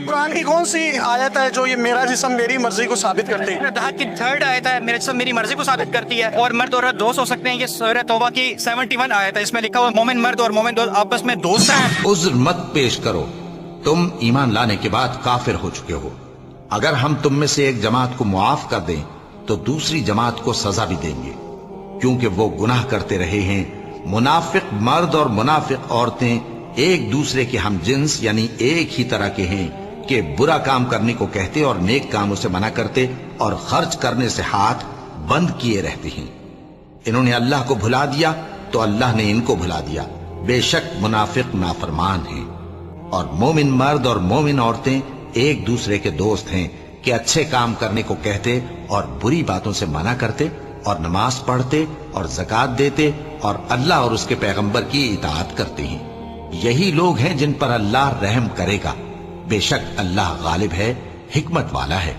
قرآن کی کون سی آیت ہے جو یہ میرا جسم میری مرضی کو ثابت کرتی ہے؟ دہت کی تھرڈ آیت ہے، میرا جسم میری مرضی کو ثابت کرتی ہے، اور مرد اور عورت دوست ہو سکتے ہیں۔ یہ سورہ توبہ کی 71 آیت ہے، اس میں لکھا ہوا مومن مرد اور مومن دوست آپس میں دوست ہیں۔ عذر مت پیش کرو، تم ایمان لانے کے بعد کافر ہو چکے ہو۔ اگر ہم تم میں سے ایک جماعت کو معاف کر دیں تو دوسری جماعت کو سزا بھی دیں گے، کیونکہ وہ گناہ کرتے رہے ہیں۔ منافق مرد اور منافق عورتیں ایک دوسرے کے ہم جنس یعنی ایک ہی طرح کے ہیں کہ برا کام کرنے کو کہتے اور نیک کاموں سے منع کرتے اور خرچ کرنے سے ہاتھ بند کیے رہتے ہیں۔ انہوں نے اللہ کو بھلا دیا تو اللہ نے ان کو بھلا دیا، بے شک منافق نافرمان ہیں۔ اور مومن مرد اور مومن عورتیں ایک دوسرے کے دوست ہیں کہ اچھے کام کرنے کو کہتے اور بری باتوں سے منع کرتے اور نماز پڑھتے اور زکوٰۃ دیتے اور اللہ اور اس کے پیغمبر کی اطاعت کرتے ہیں۔ یہی لوگ ہیں جن پر اللہ رحم کرے گا، بے شک اللہ غالب ہے، حکمت والا ہے۔